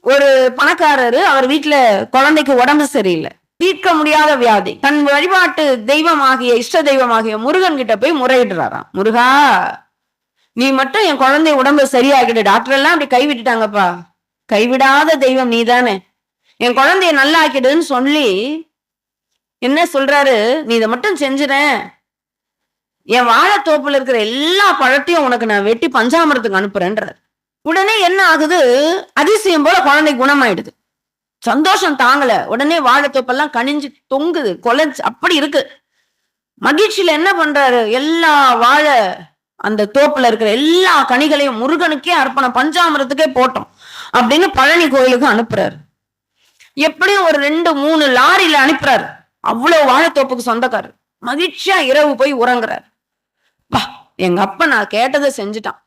ஒரு பணக்காரரு அவர் வீட்டுல குழந்தைக்கு உடம்பு சரியில்லை, தீர்க்க முடியாத வியாதி. தன் வழிபாட்டு தெய்வமாகிய இஷ்ட தெய்வமாகிய முருகன் கிட்ட போய் முறையிடுறாராம். முருகா, நீ மட்டும் என் குழந்தை உடம்பு சரியாகிடு. டாக்டர் எல்லாம் அப்படி கைவிட்டுட்டாங்கப்பா, கைவிடாத தெய்வம் நீ தானே, என் குழந்தைய நல்லா ஆக்கிடுன்னு சொல்லி என்ன சொல்றாரு, நீ இதை மட்டும் செஞ்சுற, என் வாழைத்தோப்புல இருக்கிற எல்லா பழத்தையும் உனக்கு நான் வெட்டி பஞ்சாமிரத்துக்கு அனுப்புறேன்றார். உடனே என்ன ஆகுது, அதிசயம் போல குழந்தை குணமாயிடுது. சந்தோஷம் தாங்கல. உடனே வாழைத்தோப்பெல்லாம் கனிஞ்சு தொங்குது, கொலைஞ்சு அப்படி இருக்கு. மகிழ்ச்சியில என்ன பண்றாரு, எல்லா வாழை அந்த தோப்புல இருக்கிற எல்லா கனிகளையும் முருகனுக்கே அர்ப்பணம், பஞ்சாமிரத்துக்கே போட்டோம் அப்படின்னு பழனி கோயிலுக்கு அனுப்புறாரு. எப்படியும் ஒரு 2-3 லாரியில அனுப்புறாரு. அவ்வளவு வாழைத்தோப்புக்கு சொந்தக்காரர். மகிழ்ச்சியா இரவு போய் உறங்குறாரு. பா, எங்க அப்பா நான் கேட்டதை செஞ்சுட்டான்,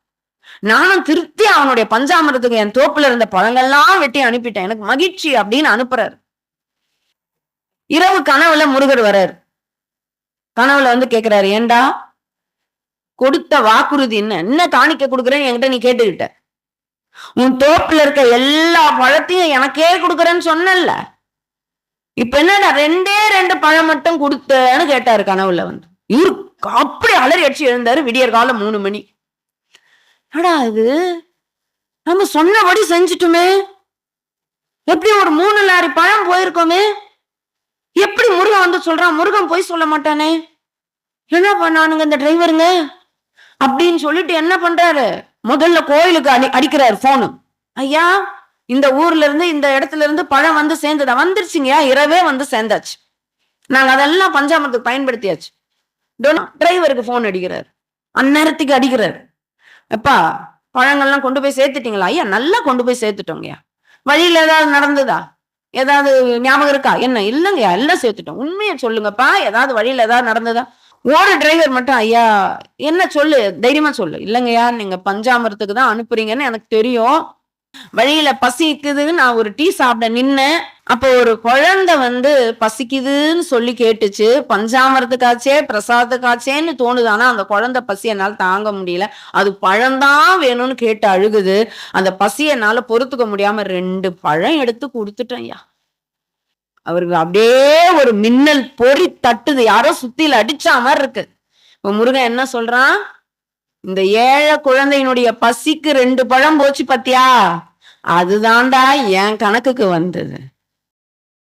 நானும் திருப்தி அவனுடைய பஞ்சாமிரத்துக்கு என் தோப்புல இருந்த பழங்கள்லாம் வெட்டி அனுப்பிட்டேன், எனக்கு மகிழ்ச்சி அப்படின்னு அனுப்புறாரு. இரவு கனவுல முருகர் வர்றாரு. கனவுல வந்து கேக்குறாரு, ஏண்டா கொடுத்த வாக்குறுதி என்ன காணிக்க கொடுக்குறேன்னு என்கிட்ட நீ கேட்டுக்கிட்ட, உன் தோப்புல இருக்க எல்லா பழத்தையும் எனக்கே கொடுக்குறேன்னு சொன்னல, இப்ப என்னடா 2 பழம் மட்டும் கொடுத்தேன்னு கேட்டாரு கனவுல வந்து. இவரு அப்படி அலறி அடிச்சு எழுந்தாரு. விடியற் காலம் 3 மணி. அடா இது நம்ம சொன்னபடி செஞ்சுட்டுமே, எப்படி ஒரு 3 லாரி பழம் போயிருக்கோமே, எப்படி முருகன் வந்து சொல்றான், முருகன் போய் சொல்ல மாட்டானே, என்ன பண்ணானுங்க இந்த டிரைவருங்க அப்படின்னு சொல்லிட்டு என்ன பண்றாரு, முதல்ல கோயிலுக்கு அடிக்கிறாரு போனு. ஐயா, இந்த ஊர்ல இருந்து இந்த இடத்துல இருந்து பழம் வந்து சேர்ந்ததா, வந்துருச்சுங்கயா, இரவே வந்து சேர்ந்தாச்சு, நாங்க அதெல்லாம் பஞ்சாமிரத்துக்கு பயன்படுத்தியாச்சு. டிரைவருக்கு போன் அடிக்கிறாரு. அந்நேரத்துக்கு அடிக்கிறாரு, எப்பா பழங்கள்லாம் கொண்டு போய் சேர்த்துட்டீங்களா? ஐயா, நல்லா கொண்டு போய் சேர்த்துட்டோங்கய்யா. வழியில ஏதாவது நடந்ததா, ஏதாவது ஞாபகம் இருக்கா? என்ன? இல்லைங்கய்யா, எல்லாம் சேர்த்துட்டோம். உண்மையை சொல்லுங்கப்பா, ஏதாவது வழியில ஏதாவது நடந்ததா? ஒரு டிரைவர் மட்டும், ஐயா என்ன சொல்லு, தைரியமா சொல்லு. இல்லைங்கய்யா, நீங்க பஞ்சாமிரத்துக்கு தான் அனுப்புறீங்கன்னு எனக்கு தெரியும், வழியில பசிக்குதுன்னு நான் ஒரு டீ சாப்பிட நின்னேன், அப்போ ஒரு குழந்தை வந்து பசிக்குதுன்னு சொல்லி கேட்டுச்சு, பஞ்சாமிரத்துக்காச்சே பிரசாதத்துக்காச்சேன்னு தோணுது, ஆனா அந்த குழந்தை பசி என்னால தாங்க முடியல, அது பழம்தான் வேணும்னு கேட்டு அழுகுது, அந்த பசி என்னால பொறுத்துக்க முடியாம 2 பழம் எடுத்து கொடுத்துட்டேன் ஐயா. அவருக்கு அப்படியே ஒரு மின்னல் பொறி தட்டுது, யாரோ சுத்தில அடிச்சா மாதிரி இருக்கு. இப்ப முருகன் என்ன சொல்றான், இந்த ஏழை குழந்தையினுடைய பசிக்கு 2 பழம் போச்சு பத்தியா, அதுதான்டா என் கணக்குக்கு வந்தது.